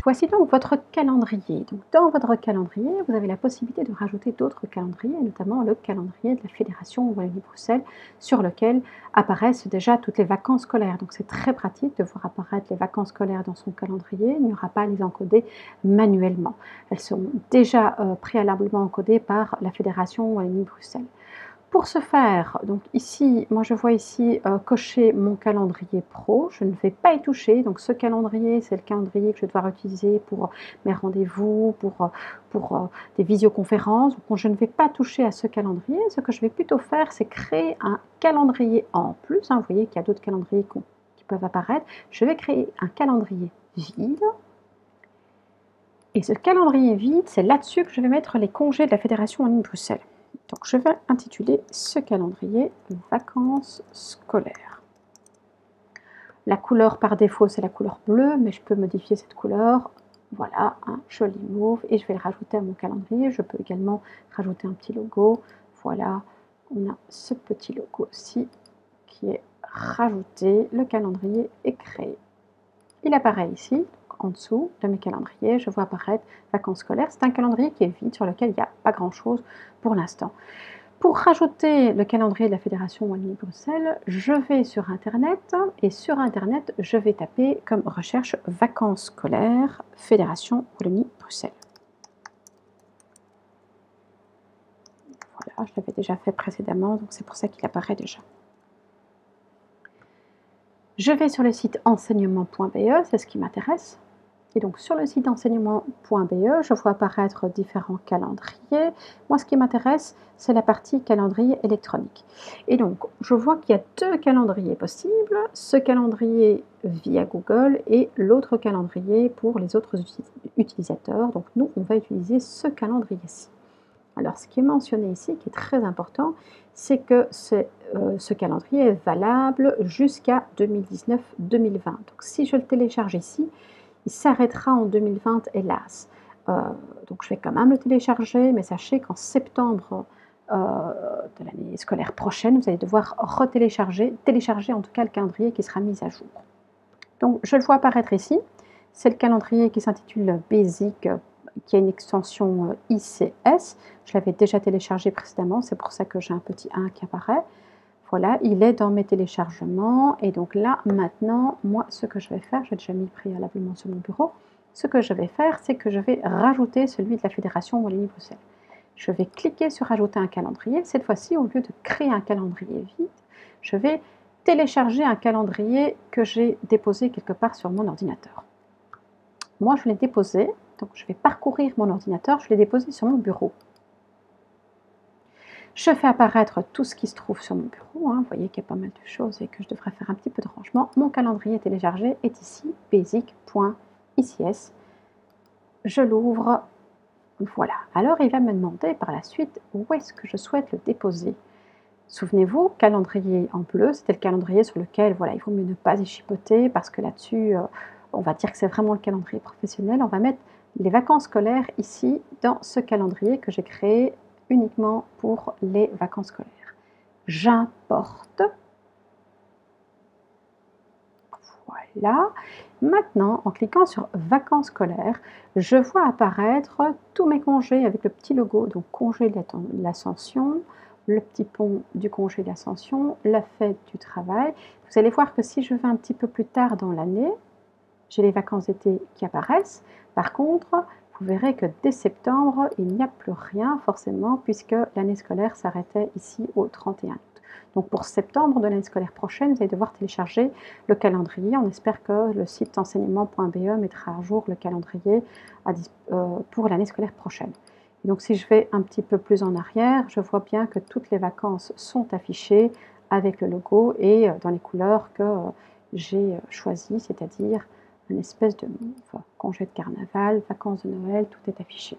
Voici donc votre calendrier. Donc, dans votre calendrier, vous avez la possibilité de rajouter d'autres calendriers, notamment le calendrier de la Fédération Wallonie-Bruxelles, sur lequel apparaissent déjà toutes les vacances scolaires. Donc, c'est très pratique de voir apparaître les vacances scolaires dans son calendrier. Il n'y aura pas à les encoder manuellement. Elles sont déjà préalablement encodées par la Fédération Wallonie-Bruxelles. Pour ce faire, donc ici, moi je vois ici cocher mon calendrier pro, je ne vais pas y toucher, donc ce calendrier, c'est le calendrier que je vais devoir utiliser pour mes rendez-vous, pour des visioconférences, donc je ne vais pas toucher à ce calendrier. Ce que je vais plutôt faire, c'est créer un calendrier en plus, vous voyez qu'il y a d'autres calendriers qui peuvent apparaître. Je vais créer un calendrier vide, et ce calendrier vide, c'est là-dessus que je vais mettre les congés de la Fédération Wallonie-Bruxelles. Donc, je vais intituler ce calendrier « Vacances scolaires ». La couleur par défaut, c'est la couleur bleue, mais je peux modifier cette couleur. Voilà, un joli mauve, et je vais le rajouter à mon calendrier. Je peux également rajouter un petit logo. Voilà, on a ce petit logo aussi qui est rajouté. Le calendrier est créé. Il apparaît ici, en dessous de mes calendriers, je vois apparaître vacances scolaires. C'est un calendrier qui est vide, sur lequel il n'y a pas grand-chose pour l'instant. Pour rajouter le calendrier de la Fédération Wallonie-Bruxelles, je vais sur Internet, et sur Internet, je vais taper comme recherche vacances scolaires Fédération Wallonie-Bruxelles. Voilà, je l'avais déjà fait précédemment, donc c'est pour ça qu'il apparaît déjà. Je vais sur le site enseignement.be, c'est ce qui m'intéresse. Et donc sur le site enseignement.be, je vois apparaître différents calendriers. Moi, ce qui m'intéresse, c'est la partie calendrier électronique. Et donc, je vois qu'il y a deux calendriers possibles. Ce calendrier via Google et l'autre calendrier pour les autres utilisateurs. Donc nous, on va utiliser ce calendrier-ci. Alors, ce qui est mentionné ici, qui est très important, c'est que ce calendrier est valable jusqu'à 2019-2020. Donc, si je le télécharge ici, il s'arrêtera en 2020, hélas. Donc, je vais quand même le télécharger, mais sachez qu'en septembre de l'année scolaire prochaine, vous allez devoir télécharger en tout cas le calendrier qui sera mis à jour. Donc, je le vois apparaître ici. C'est le calendrier qui s'intitule Basic, qui a une extension ICS. Je l'avais déjà téléchargé précédemment, c'est pour ça que j'ai un petit 1 qui apparaît. Voilà, il est dans mes téléchargements. Et donc là, maintenant, moi, ce que je vais faire, j'ai déjà mis préalablement sur mon bureau, ce que je vais faire, c'est que je vais rajouter celui de la Fédération Wallonie-Bruxelles. Je vais cliquer sur Ajouter un calendrier. Cette fois-ci, au lieu de créer un calendrier vide, je vais télécharger un calendrier que j'ai déposé quelque part sur mon ordinateur. Moi, je l'ai déposé, donc je vais parcourir mon ordinateur, je l'ai déposé sur mon bureau. Je fais apparaître tout ce qui se trouve sur mon bureau, vous voyez qu'il y a pas mal de choses et que je devrais faire un petit peu de rangement. Mon calendrier téléchargé est ici, basic.ics. Je l'ouvre, voilà. Alors il va me demander par la suite où est-ce que je souhaite le déposer. Souvenez-vous, calendrier en bleu, c'était le calendrier sur lequel, voilà, il vaut mieux ne pas y chipoter parce que là-dessus, on va dire que c'est vraiment le calendrier professionnel. On va mettre les vacances scolaires ici dans ce calendrier que j'ai créé uniquement pour les vacances scolaires. J'importe. Voilà. Maintenant, en cliquant sur vacances scolaires, je vois apparaître tous mes congés avec le petit logo, donc congé de l'ascension, le petit pont du congé d'ascension, la fête du travail. Vous allez voir que si je vais un petit peu plus tard dans l'année, j'ai les vacances d'été qui apparaissent. Par contre, vous verrez que dès septembre, il n'y a plus rien forcément puisque l'année scolaire s'arrêtait ici au 31 août. Donc pour septembre de l'année scolaire prochaine, vous allez devoir télécharger le calendrier. On espère que le site enseignement.be mettra à jour le calendrier pour l'année scolaire prochaine. Et donc si je vais un petit peu plus en arrière, je vois bien que toutes les vacances sont affichées avec le logo et dans les couleurs que j'ai choisies, c'est-à-dire une espèce de congé de carnaval, vacances de Noël, tout est affiché.